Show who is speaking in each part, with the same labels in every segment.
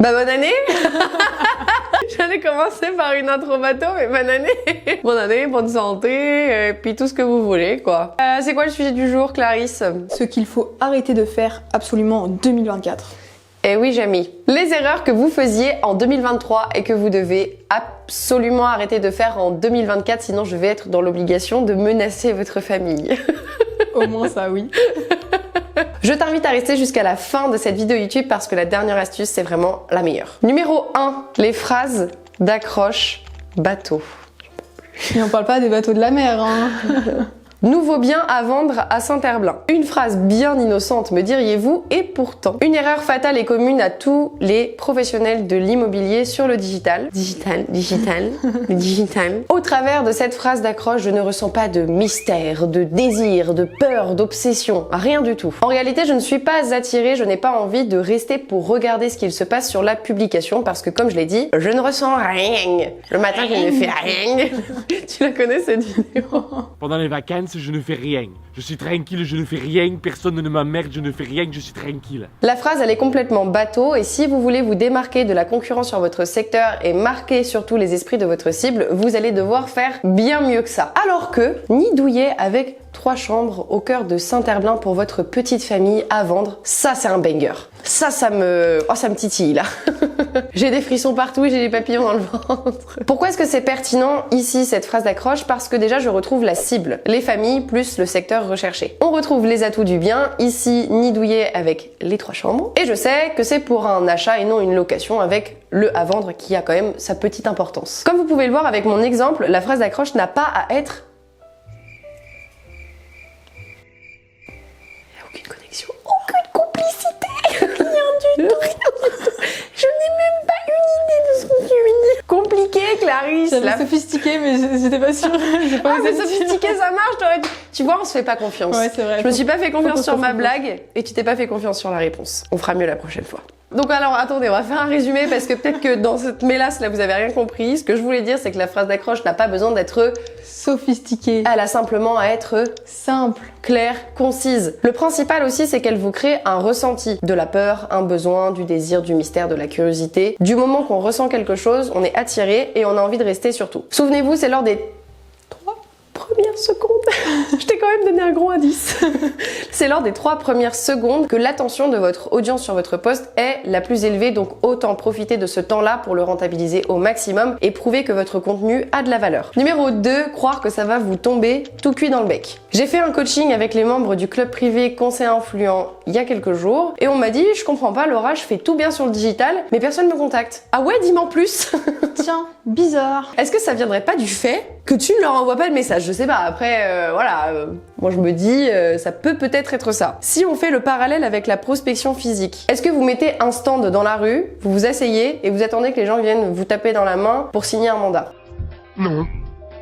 Speaker 1: Bah bonne année. J'allais commencer par une intro bateau, mais bonne année. Bonne année, bonne santé, puis tout ce que vous voulez, quoi. C'est quoi le sujet du jour, Clarisse?
Speaker 2: Ce qu'il faut arrêter de faire absolument en 2024.
Speaker 1: Eh oui, Jamie. Les erreurs que vous faisiez en 2023 et que vous devez absolument arrêter de faire en 2024, sinon je vais être dans l'obligation de menacer votre famille.
Speaker 2: Au moins ça, oui.
Speaker 1: Je t'invite à rester jusqu'à la fin de cette vidéo YouTube parce que la dernière astuce, c'est vraiment la meilleure. Numéro 1, les phrases d'accroche bateau.
Speaker 2: Et on parle pas des bateaux de la mer, hein.
Speaker 1: Nouveau bien à vendre à Saint-Herblain. Une phrase bien innocente, me diriez-vous, et pourtant, une erreur fatale et commune à tous les professionnels de l'immobilier sur le digital. Digital. Au travers de cette phrase d'accroche, je ne ressens pas de mystère, de désir, de peur, d'obsession, rien du tout. En réalité, je ne suis pas attirée, je n'ai pas envie de rester pour regarder ce qu'il se passe sur la publication parce que, comme je l'ai dit, je ne ressens rien. Le matin, je ne fais rien. Tu la connais cette vidéo?
Speaker 3: Pendant les vacances, je ne fais rien. Je suis tranquille, je ne fais rien, personne ne m'emmerde, je ne fais rien, je suis tranquille.
Speaker 1: La phrase, elle est complètement bateau et si vous voulez vous démarquer de la concurrence sur votre secteur et marquer surtout les esprits de votre cible, vous allez devoir faire bien mieux que ça. Alors que, nidouiller avec 3 chambres au cœur de Saint-Herblain pour votre petite famille à vendre, ça c'est un banger. Ça me titille là. J'ai des frissons partout et j'ai des papillons dans le ventre. Pourquoi est-ce que c'est pertinent ici cette phrase d'accroche? Parce que déjà je retrouve la cible, les familles plus le secteur recherché. On retrouve les atouts du bien, ici nidouiller avec les 3 chambres. Et je sais que c'est pour un achat et non une location avec le à vendre qui a quand même sa petite importance. Comme vous pouvez le voir avec mon exemple, la phrase d'accroche n'a pas à être connexion, aucune complicité, rien du tout. Je n'ai même pas une idée de ce que tu me dis. Compliqué, Clarisse.
Speaker 2: J'avais sophistiqué, mais j'étais pas sûre.
Speaker 1: Mais sophistiqué, ça marche. Tu vois, on se fait pas confiance.
Speaker 2: Ouais, c'est vrai.
Speaker 1: Je me suis pas fait confiance sur ma blague et tu t'es pas fait confiance sur la réponse. On fera mieux la prochaine fois. Donc alors attendez, on va faire un résumé parce que peut-être que dans cette mélasse là vous avez rien compris. Ce que je voulais dire c'est que la phrase d'accroche n'a pas besoin d'être
Speaker 2: sophistiquée.
Speaker 1: Elle a simplement à être
Speaker 2: simple,
Speaker 1: claire, concise. Le principal aussi c'est qu'elle vous crée un ressenti, de la peur, un besoin, du désir, du mystère, de la curiosité. Du moment qu'on ressent quelque chose, on est attiré et on a envie de rester surtout. Souvenez-vous, c'est lors des 3 premières secondes. Je t'ai quand même donné un gros indice. C'est lors des 3 premières secondes que l'attention de votre audience sur votre post est la plus élevée, donc autant profiter de ce temps-là pour le rentabiliser au maximum et prouver que votre contenu a de la valeur. Numéro 2, croire que ça va vous tomber tout cuit dans le bec. J'ai fait un coaching avec les membres du club privé Conseil Influent il y a quelques jours et on m'a dit je comprends pas Laura, je fais tout bien sur le digital mais personne me contacte. Ah ouais, dis-moi en plus.
Speaker 2: Tiens, bizarre.
Speaker 1: Est-ce que ça viendrait pas du fait que tu ne leur envoies pas le message? Je sais pas, après moi je me dis ça peut-être être ça. Si on fait le parallèle avec la prospection physique, est-ce que vous mettez un stand dans la rue, vous vous asseyez et vous attendez que les gens viennent vous taper dans la main pour signer un mandat?
Speaker 3: Non.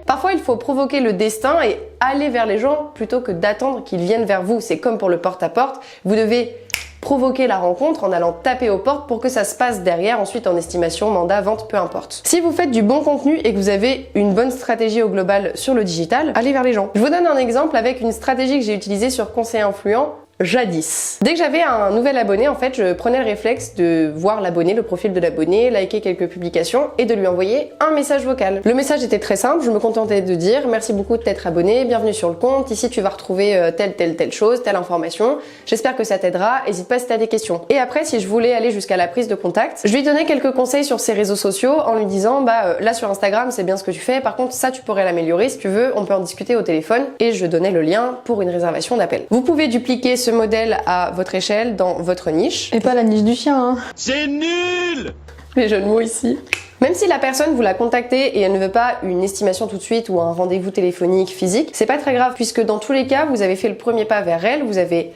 Speaker 1: Parfois, il faut provoquer le destin et aller vers les gens plutôt que d'attendre qu'ils viennent vers vous. C'est comme pour le porte-à-porte. Vous devez provoquer la rencontre en allant taper aux portes pour que ça se passe derrière, ensuite en estimation, mandat, vente, peu importe. Si vous faites du bon contenu et que vous avez une bonne stratégie au global sur le digital, allez vers les gens. Je vous donne un exemple avec une stratégie que j'ai utilisée sur Conseil Influent jadis. Dès que j'avais un nouvel abonné, en fait, je prenais le réflexe de voir l'abonné, le profil de l'abonné, liker quelques publications et de lui envoyer un message vocal. Le message était très simple, je me contentais de dire merci beaucoup de t'être abonné, bienvenue sur le compte, ici tu vas retrouver telle chose, telle information, j'espère que ça t'aidera, n'hésite pas si t'as des questions. Et après, si je voulais aller jusqu'à la prise de contact, je lui donnais quelques conseils sur ses réseaux sociaux en lui disant là sur Instagram c'est bien ce que tu fais, par contre ça tu pourrais l'améliorer si tu veux, on peut en discuter au téléphone et je donnais le lien pour une réservation d'appel. Vous pouvez dupliquer ce modèle à votre échelle dans votre niche.
Speaker 2: Et pas la niche du chien, hein.
Speaker 3: C'est nul!
Speaker 1: Les jeux de mots ici. Même si la personne vous l'a contactée et elle ne veut pas une estimation tout de suite ou un rendez-vous téléphonique physique, c'est pas très grave puisque dans tous les cas, vous avez fait le premier pas vers elle, vous avez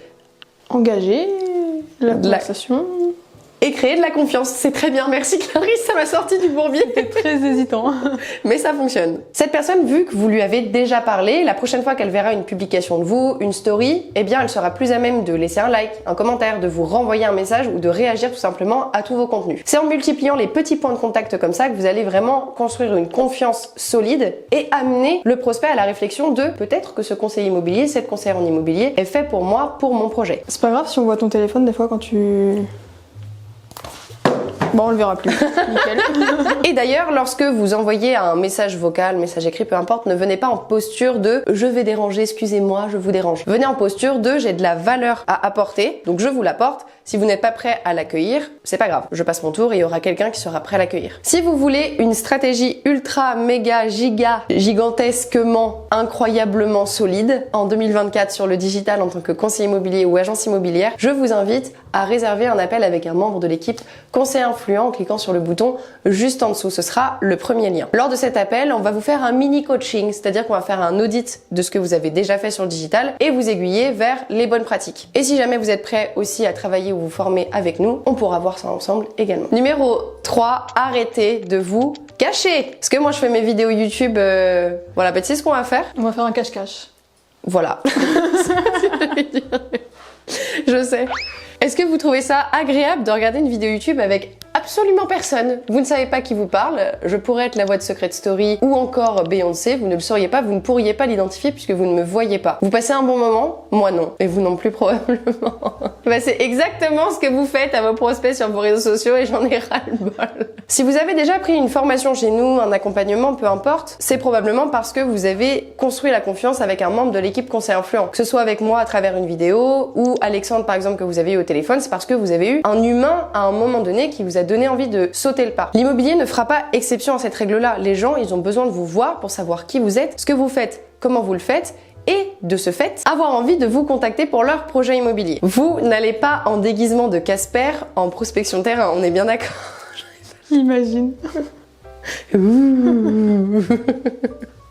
Speaker 2: engagé la conversation
Speaker 1: et créer de la confiance. C'est très bien, merci Clarisse, ça m'a sorti du bourbier.
Speaker 2: C'était très hésitant.
Speaker 1: Mais ça fonctionne. Cette personne, vu que vous lui avez déjà parlé, la prochaine fois qu'elle verra une publication de vous, une story, eh bien elle sera plus à même de laisser un like, un commentaire, de vous renvoyer un message ou de réagir tout simplement à tous vos contenus. C'est en multipliant les petits points de contact comme ça que vous allez vraiment construire une confiance solide et amener le prospect à la réflexion de peut-être que ce conseiller immobilier, cette conseillère en immobilier est fait pour moi, pour mon projet.
Speaker 2: C'est pas grave si on voit ton téléphone des fois quand tu... Bon, on le verra plus. Nickel.
Speaker 1: Et d'ailleurs, lorsque vous envoyez un message vocal, message écrit, peu importe, ne venez pas en posture de je vais déranger, excusez-moi, je vous dérange. Venez en posture de j'ai de la valeur à apporter, donc je vous l'apporte. Si vous n'êtes pas prêt à l'accueillir, c'est pas grave. Je passe mon tour et il y aura quelqu'un qui sera prêt à l'accueillir. Si vous voulez une stratégie ultra, méga, gigantesquement, incroyablement solide en 2024 sur le digital en tant que conseiller immobilier ou agence immobilière, je vous invite à réserver un appel avec un membre de l'équipe conseiller influent en cliquant sur le bouton juste en dessous. Ce sera le premier lien. Lors de cet appel, on va vous faire un mini coaching, c'est-à-dire qu'on va faire un audit de ce que vous avez déjà fait sur le digital et vous aiguiller vers les bonnes pratiques. Et si jamais vous êtes prêt aussi à travailler ou vous former avec nous, on pourra voir ça ensemble également. Numéro 3, arrêtez de vous cacher. Parce que moi je fais mes vidéos YouTube, voilà, tu sais ce qu'on va faire?
Speaker 2: On va faire un cache-cache.
Speaker 1: Voilà. Je sais. Est-ce que vous trouvez ça agréable de regarder une vidéo YouTube avec absolument personne? Vous ne savez pas qui vous parle, je pourrais être la voix de Secret Story ou encore Beyoncé, vous ne le sauriez pas, vous ne pourriez pas l'identifier puisque vous ne me voyez pas. Vous passez un bon moment? Moi non. Et vous non plus probablement. Bah, c'est exactement ce que vous faites à vos prospects sur vos réseaux sociaux et j'en ai ras-le-bol. Si vous avez déjà pris une formation chez nous, un accompagnement, peu importe, c'est probablement parce que vous avez construit la confiance avec un membre de l'équipe conseil influent. Que ce soit avec moi à travers une vidéo ou Alexandre par exemple que vous avez eu au téléphone, c'est parce que vous avez eu un humain à un moment donné qui vous a donné envie de sauter le pas. L'immobilier ne fera pas exception à cette règle-là. Les gens, ils ont besoin de vous voir pour savoir qui vous êtes, ce que vous faites, comment vous le faites et de ce fait, avoir envie de vous contacter pour leur projet immobilier. Vous n'allez pas en déguisement de Casper en prospection terrain, on est bien d'accord?
Speaker 2: Imagine.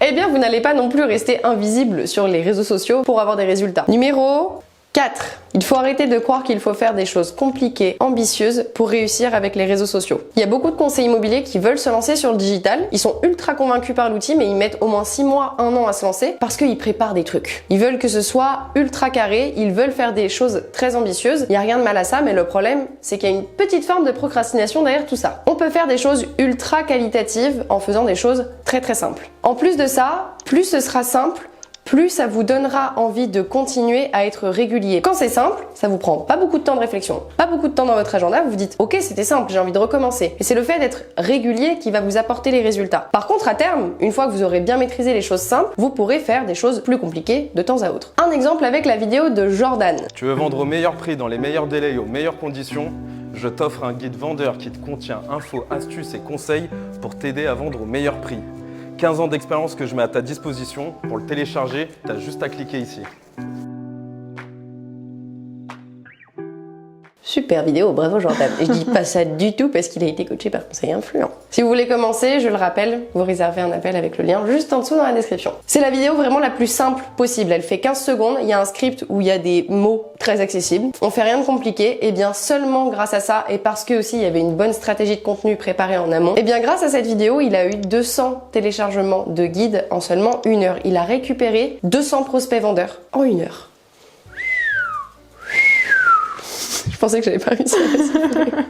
Speaker 1: Eh bien, vous n'allez pas non plus rester invisible sur les réseaux sociaux pour avoir des résultats. Numéro 4. Il faut arrêter de croire qu'il faut faire des choses compliquées, ambitieuses pour réussir avec les réseaux sociaux. Il y a beaucoup de conseillers immobiliers qui veulent se lancer sur le digital. Ils sont ultra convaincus par l'outil, mais ils mettent au moins 6 mois, 1 an à se lancer parce qu'ils préparent des trucs. Ils veulent que ce soit ultra carré, ils veulent faire des choses très ambitieuses. Il n'y a rien de mal à ça, mais le problème, c'est qu'il y a une petite forme de procrastination derrière tout ça. On peut faire des choses ultra qualitatives en faisant des choses très très simples. En plus de ça, plus ce sera simple, plus ça vous donnera envie de continuer à être régulier. Quand c'est simple, ça vous prend pas beaucoup de temps de réflexion, pas beaucoup de temps dans votre agenda, vous vous dites ok c'était simple, j'ai envie de recommencer. Et c'est le fait d'être régulier qui va vous apporter les résultats. Par contre à terme, une fois que vous aurez bien maîtrisé les choses simples, vous pourrez faire des choses plus compliquées de temps à autre. Un exemple avec la vidéo de Jordan.
Speaker 4: Tu veux vendre au meilleur prix, dans les meilleurs délais et aux meilleures conditions? Je t'offre un guide vendeur qui te contient infos, astuces et conseils pour t'aider à vendre au meilleur prix. 15 ans d'expérience que je mets à ta disposition. Pour le télécharger, tu as juste à cliquer ici.
Speaker 1: Super vidéo, bravo Jordan. Et je dis pas ça du tout parce qu'il a été coaché par conseiller influent. Si vous voulez commencer, je le rappelle, vous réservez un appel avec le lien juste en dessous dans la description. C'est la vidéo vraiment la plus simple possible. Elle fait 15 secondes, il y a un script où il y a des mots très accessibles. On fait rien de compliqué, et bien seulement grâce à ça, et parce que aussi il y avait une bonne stratégie de contenu préparée en amont, et bien grâce à cette vidéo, il a eu 200 téléchargements de guides en seulement 1 heure. Il a récupéré 200 prospects vendeurs en 1 heure. Je pensais que j'avais pas réussi à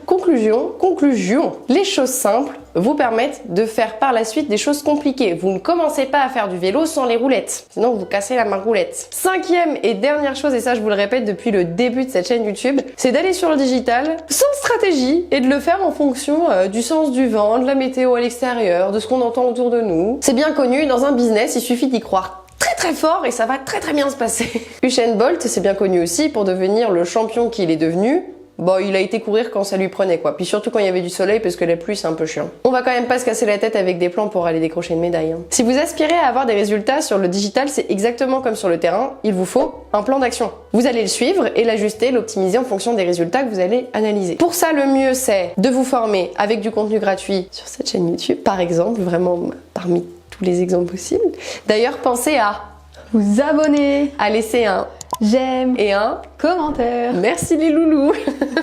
Speaker 1: conclusion. Les choses simples vous permettent de faire par la suite des choses compliquées. Vous ne commencez pas à faire du vélo sans les roulettes, sinon vous cassez la margoulette. 5e et dernière chose, et ça je vous le répète depuis le début de cette chaîne YouTube, c'est d'aller sur le digital sans stratégie et de le faire en fonction du sens du vent, de la météo à l'extérieur, de ce qu'on entend autour de nous. C'est bien connu, dans un business, il suffit d'y croire très fort et ça va très bien se passer. Usain Bolt, c'est bien connu aussi pour devenir le champion qu'il est devenu. Bon, il a été courir quand ça lui prenait quoi. Puis surtout quand il y avait du soleil parce que la pluie c'est un peu chiant. On va quand même pas se casser la tête avec des plans pour aller décrocher une médaille. Si vous aspirez à avoir des résultats sur le digital, c'est exactement comme sur le terrain. Il vous faut un plan d'action. Vous allez le suivre et l'ajuster, l'optimiser en fonction des résultats que vous allez analyser. Pour ça, le mieux c'est de vous former avec du contenu gratuit sur cette chaîne YouTube, par exemple, vraiment parmi tous les exemples possibles. D'ailleurs, pensez à
Speaker 2: Vous abonner,
Speaker 1: à laisser un
Speaker 2: j'aime
Speaker 1: et un
Speaker 2: commentaire.
Speaker 1: merci les loulous.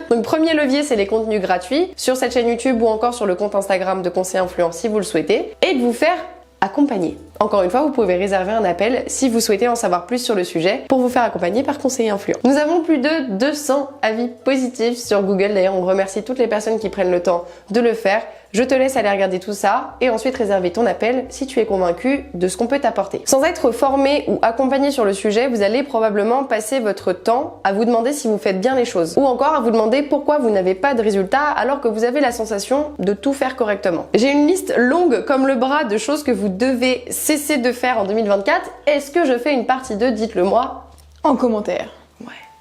Speaker 1: Donc premier levier, c'est les contenus gratuits sur cette chaîne YouTube ou encore sur le compte Instagram de conseiller influent si vous le souhaitez, et de vous faire accompagner. Encore une fois, vous pouvez réserver un appel si vous souhaitez en savoir plus sur le sujet pour vous faire accompagner par conseiller influent. Nous avons plus de 200 avis positifs sur Google. D'ailleurs, on remercie toutes les personnes qui prennent le temps de le faire. Je te laisse aller regarder tout ça et ensuite réserver ton appel si tu es convaincu de ce qu'on peut t'apporter. Sans être formé ou accompagné sur le sujet, vous allez probablement passer votre temps à vous demander si vous faites bien les choses ou encore à vous demander pourquoi vous n'avez pas de résultats alors que vous avez la sensation de tout faire correctement. J'ai une liste longue comme le bras de choses que vous devez cesser de faire en 2024. Est-ce que je fais une partie 2? Dites-le moi
Speaker 2: En commentaire.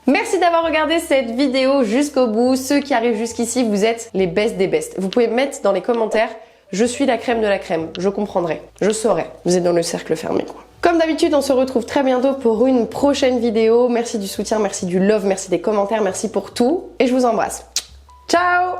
Speaker 1: Merci d'avoir regardé cette vidéo jusqu'au bout. Ceux qui arrivent jusqu'ici, vous êtes les best des best. Vous pouvez mettre dans les commentaires « Je suis la crème de la crème ». Je comprendrai, je saurai. Vous êtes dans le cercle fermé, quoi. Comme d'habitude, on se retrouve très bientôt pour une prochaine vidéo. Merci du soutien, merci du love, merci des commentaires, merci pour tout. Et je vous embrasse. Ciao!